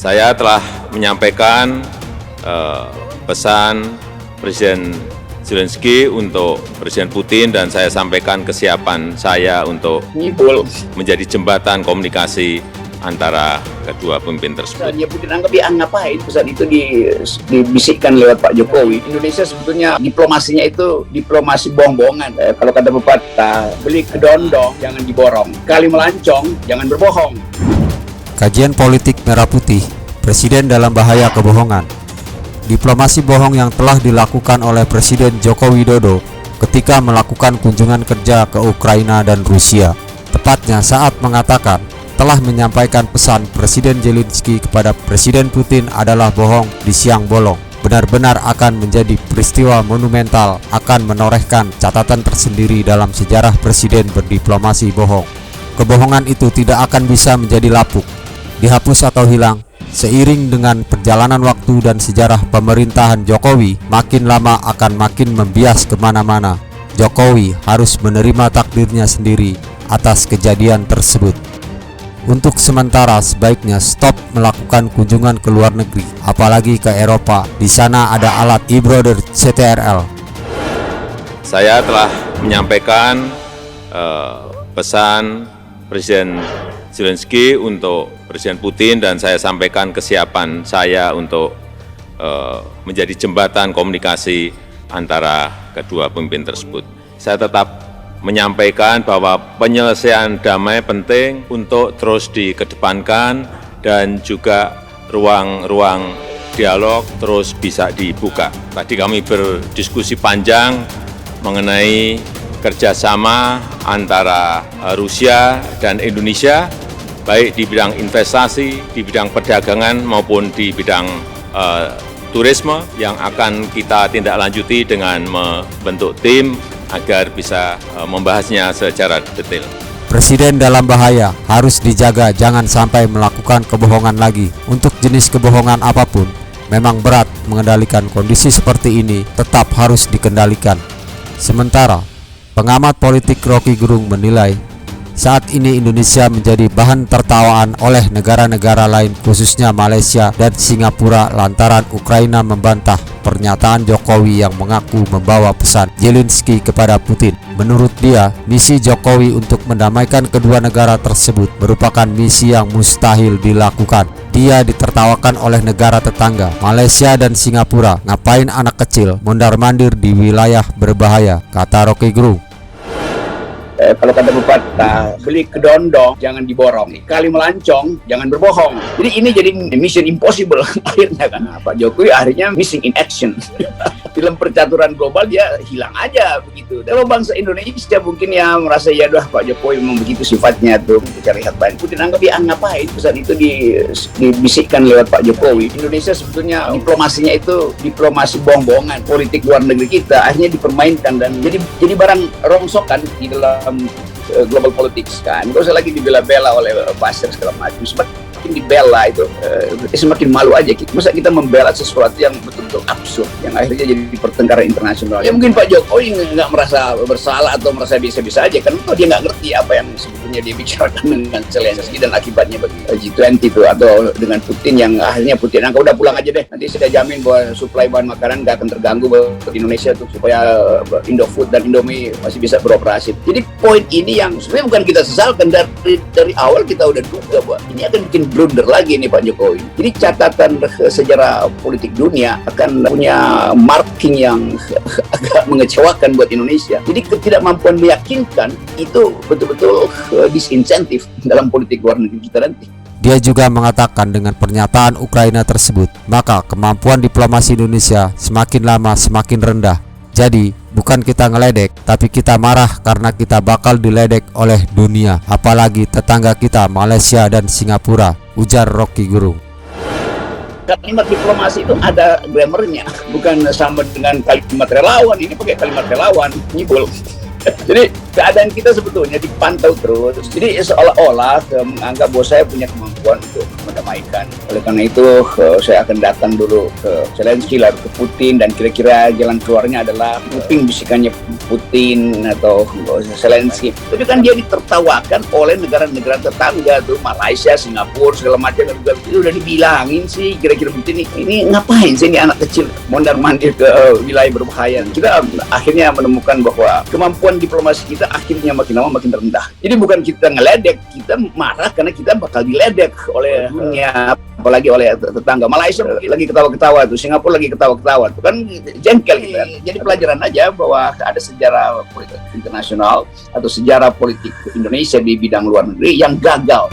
Saya telah menyampaikan pesan Presiden Zelensky untuk Presiden Putin dan saya sampaikan kesiapan saya untuk menjadi jembatan komunikasi antara kedua pemimpin tersebut. Ya Putin anggap dia ngapain pesan itu dibisikkan lewat Pak Jokowi. Indonesia sebetulnya diplomasinya itu diplomasi bohong-bohongan. Kalau kata pepatah, beli kedondong jangan diborong, kali melancong jangan berbohong. Kajian politik merah putih, Presiden dalam bahaya kebohongan. Diplomasi bohong yang telah dilakukan oleh Presiden Joko Widodo ketika melakukan kunjungan kerja ke Ukraina dan Rusia. Tepatnya saat mengatakan telah menyampaikan pesan Presiden Zelensky kepada Presiden Putin adalah bohong di siang bolong. Benar-benar akan menjadi peristiwa monumental, akan menorehkan catatan tersendiri dalam sejarah Presiden berdiplomasi bohong. Kebohongan itu tidak akan bisa menjadi lapuk, dihapus atau hilang. Seiring dengan perjalanan waktu dan sejarah pemerintahan Jokowi, makin lama akan makin membias kemana-mana. Jokowi harus menerima takdirnya sendiri atas kejadian tersebut. Untuk sementara sebaiknya stop melakukan kunjungan ke luar negeri, apalagi ke Eropa. Di sana ada alat e-brother CTRL. Saya telah menyampaikan pesan Presiden Zelensky untuk Presiden Putin dan saya sampaikan kesiapan saya untuk menjadi jembatan komunikasi antara kedua pemimpin tersebut. Saya tetap menyampaikan bahwa penyelesaian damai penting untuk terus dikedepankan dan juga ruang-ruang dialog terus bisa dibuka. Tadi kami berdiskusi panjang mengenai kerjasama antara Rusia dan Indonesia, baik di bidang investasi, di bidang perdagangan maupun di bidang turisme yang akan kita tindak lanjuti dengan membentuk tim agar bisa membahasnya secara detail. Presiden dalam bahaya, harus dijaga jangan sampai melakukan kebohongan lagi. Untuk jenis kebohongan apapun, memang berat mengendalikan kondisi seperti ini, tetap harus dikendalikan. Sementara, pengamat politik Rocky Gerung menilai, saat ini Indonesia menjadi bahan tertawaan oleh negara-negara lain khususnya Malaysia dan Singapura lantaran Ukraina membantah pernyataan Jokowi yang mengaku membawa pesan Zelensky kepada Putin. Menurut dia, misi Jokowi untuk mendamaikan kedua negara tersebut merupakan misi yang mustahil dilakukan. Dia ditertawakan oleh negara tetangga Malaysia dan Singapura. Ngapain anak kecil mondar-mandir di wilayah berbahaya, kata Rocky Gerung. Kalau kata pepatah, beli kedondong jangan diborong, kali melancong jangan berbohong. Jadi ini jadi mission impossible akhirnya kan. Pak Jokowi akhirnya missing in action. Film percaturan global dia hilang aja begitu. Kalau bangsa Indonesia mungkin ya merasa ya dah Pak Jokowi memang begitu sifatnya tuh mencari hak baik. Putin anggap dia ngapain pesan itu dibisikkan lewat Pak Jokowi. Indonesia sebetulnya diplomasinya itu diplomasi bohong-bohongan. Politik luar negeri kita akhirnya dipermainkan dan jadi barang rongsokan di dalam global politics kan. Gak usah lagi dibela-bela oleh pasar segala macam. Semakin dibela itu semakin malu aja. Masa kita membela sesuatu yang betul-betul absurd, yang akhirnya jadi pertengkaran internasional. Ya mungkin Pak Jokowi nggak merasa bersalah atau merasa biasa-biasa aja kan. Dia nggak ngerti apa yang sebetulnya dia bicarakan dengan Zelensky dan akibatnya bagi G20 itu, atau dengan Putin yang akhirnya Putin udah pulang aja deh. Nanti saya jamin bahwa suplai bahan makanan nggak akan terganggu buat Indonesia tuh, supaya Indofood dan Indomie masih bisa beroperasi. Jadi poin ini yang sebenarnya bukan kita sesalkan, dari awal kita udah duga bahwa ini akan bikin blunder lagi nih Pak Jokowi. Jadi catatan sejarah politik dunia akan punya marking yang agak mengecewakan buat Indonesia. Jadi ketidakmampuan meyakinkan itu betul-betul disinsentif dalam politik luar negeri kita nanti. Dia juga mengatakan dengan pernyataan Ukraina tersebut, maka kemampuan diplomasi Indonesia semakin lama semakin rendah. Jadi, bukan kita ngeledek, tapi kita marah karena kita bakal diledek oleh dunia, apalagi tetangga kita Malaysia dan Singapura, ujar Rocky Gerung. Kalimat diplomasi itu ada grammarnya, bukan sama dengan kalimat relawan. Ini pakai kalimat relawan, nyibul. Jadi keadaan kita sebetulnya dipantau terus. Jadi seolah-olah menganggap bahwa saya punya kemampuan untuk mendamaikan. Oleh karena itu saya akan datang dulu ke Zelensky, lalu ke Putin, dan kira-kira jalan keluarnya adalah kuping bisikannya Putin atau Zelensky, tapi kan dia ditertawakan oleh negara-negara tetangga tuh, Malaysia, Singapura, segala macam. Itu udah dibilangin sih kira-kira begini, ini ngapain sih ini anak kecil mondar-mandir ke wilayah berbahaya. Kita akhirnya menemukan bahwa kemampuan diplomasi kita akhirnya makin lama makin rendah. Jadi bukan kita ngeledek, kita marah karena kita bakal diledek oleh dunia, apalagi oleh tetangga. Malaysia lagi ketawa-ketawa tuh, Singapura lagi ketawa-ketawa tuh, kan jengkel gitu kan. Jadi pelajaran aja bahwa ada sejarah politik internasional atau sejarah politik Indonesia di bidang luar negeri yang gagal.